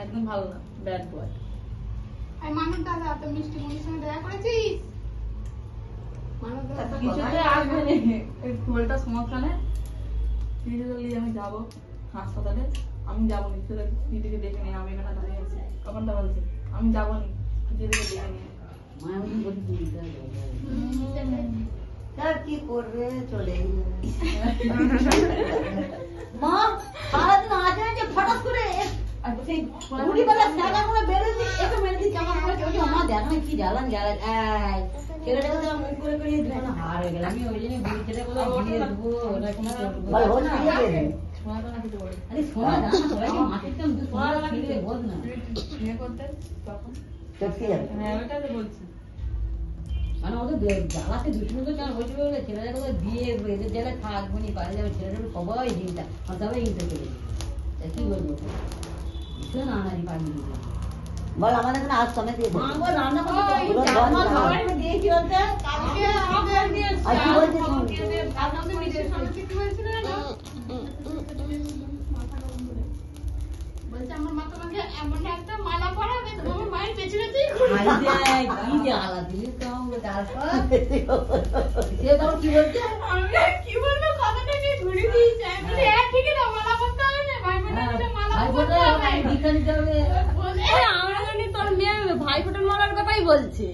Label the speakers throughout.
Speaker 1: একদম ভালো না, ব্যাড বয়।
Speaker 2: আর মানব দাদা তো মিষ্টি মুনির সঙ্গে দেখা করেছিস? মানব দাদা
Speaker 1: কিছুতে আসবে না, এই খোলটা সমস্যানে ফিজিক্যালি আমি যাবো হাসপাতালে, আমি যাবো নি, তোরা দিদিকে দেখে নিয়ে, আমি এখানে দাঁড়িয়ে আছি। তখনটা বলছি আমি যাবো নি, দিদিকে দেখে নিয়ে।
Speaker 3: কি করবে, চলে মা সারাদিন আজ যে ফটাস করে কি জ্বালান জ্বালান ছেলেটাকে মুখ করে করে হার হয়ে গেল। আমি ওই জন্য বুড়ি ছেলে বলে মানে ওদের জ্বালাতে দুষ্ণ তো চান বলছিল বলে ছেলেটাকে দিয়ে এদের জেলায় থাকবো নি, পারে যাবে ছেলেটা সবাই দিনটা আর সবাই ইনতে চলে কি বলবো ভীষণ আনারি পানি বল আমাদের এখানে আজ সময় দিয়ে রান্না
Speaker 2: বলছে আমার মা তোমাকে এমন একটা মালা পরাবে তোমার মায়ের পেছনে তুই
Speaker 3: কি জ্বালা দিলি তারপর সে তখন কি বলছে
Speaker 2: কি বলবো কথাটাকে ঘুরে দিয়েছে বলে ঠিক না মালা পরতে হবে না ভাই বোনের মালা পরতে হবে
Speaker 3: দীক্ষা নিতে হবে।
Speaker 4: আমরা জানি তোর মেয়ে ভাই ফোটার মালার কথাই বলছে,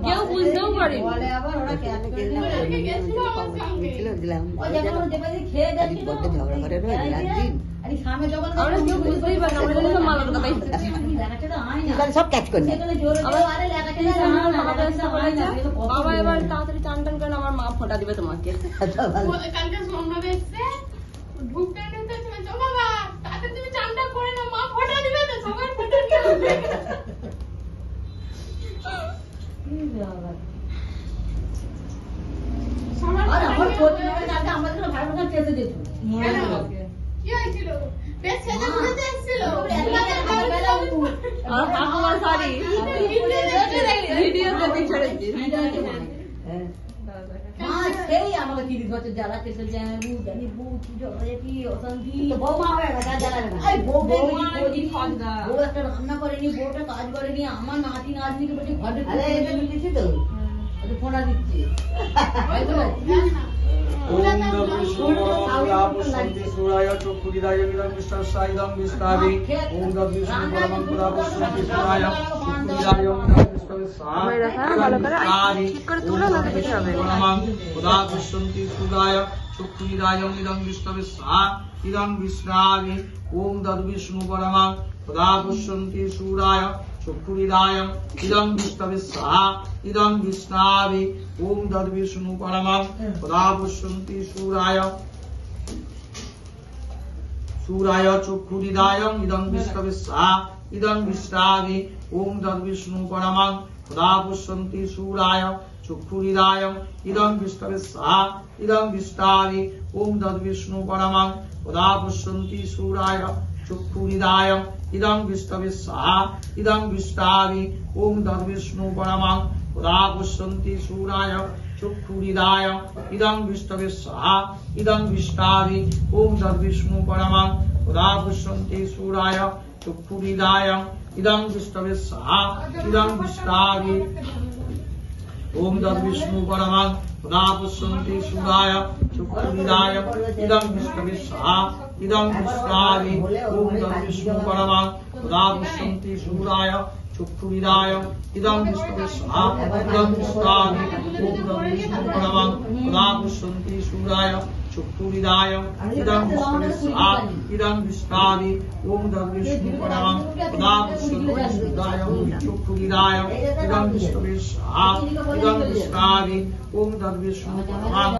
Speaker 4: কেউ বুঝতেও পারে
Speaker 3: বলে আবার ওরা কেন দিলাম খেয়ে যাচ্ছি সামনে যখন
Speaker 4: আমরা কেউ বুঝতেই পারি না, আমরা জানি তো মালার কথাই
Speaker 3: সব ক্যাচ করে
Speaker 4: বাবা এবার তাড়াতাড়ি চান টান করে আমার মা ফোঁটা দিবে তোমাকে।
Speaker 2: কালকে সোমবার এসছে ভুকটা নিতে চলো বাবা তাতে তুমি চানটা করে না মা ফোঁটা দিবে তো সবার ফোঁটা দিবে
Speaker 3: আমাদের ভাই বোন চেতে যেত
Speaker 2: কি হয়েছিল বেশ সেটা ঘুরতে এসেছিল
Speaker 4: আর ঠাকুমার শাড়ি ভিডিও দেখে ছেড়েছি।
Speaker 3: সেই আমাকে 30 বছর জ্বালা চেতে জানি বউ কি ঝগড়াঝাটি অশান্তি বৌমা হয়ে গেছে জ্বালাবে না বউ একটা রান্না করেনি, বউটা কাজ করেনি, আমার নাতি নাতনিকে বলছে ঘরে দিচ্ছি তো ফোনা দিচ্ছে
Speaker 5: चक्षुरिदायं इदं विष्णवे स्वाहा इदं विष्णावे ओम तद्विष्णु परमं सदा पुष्पन्ति सूराय सूराय चक्षुरिदायं इदं विष्णवे स्वाहा इदं विष्णावे ओम तद्विष्णु परमं सदा पुष्पन्ति सूराय चक्षुरिदायं इदं विष्णवे स्वाहा इदं विष्णावे ओम तद्विष्णु परमं सदा पुष्पन्ति सूराय चक्षुरिदायं इदं विष्णवे स्वाहा इदं विष्णावे ओम तद्विष्णु परमं सदा पुष्पन्ति सूराय चक्षुरिदायं इदं विष्णवे स्वाहा इदं विष्णावे ओम तद्विष्णु परमं सदा पुष्पन्ति सूराय चक्षुरिदायं इदं विष्णवे स्वाहा इदं विष्णावे ओम तद्विष्णु परमं सदा पुष्पन्ति सूराय चक्षुरिदायं इदं विष्णवे स्वाहा इदं विष्णावे ओम तद्विष्णु परमं सदा पुष्पन्ति सूराय चक्षुरिदायं इदं विष्णवे स्वाहा इदं विष्णावे ओम तद्विष्णु परमं सदा पुष्पन्ति सूराय चक्षुरिदायं इदं विष्णवे स्वाहा इदं विष्णावे ओम तद्विष्णु परमं सदा पुष्पन्ति सूराय चक्षुरिदायं इदं विष्णवे स्वाहा इदं विष्णावे ओम तद्विष्णु परमं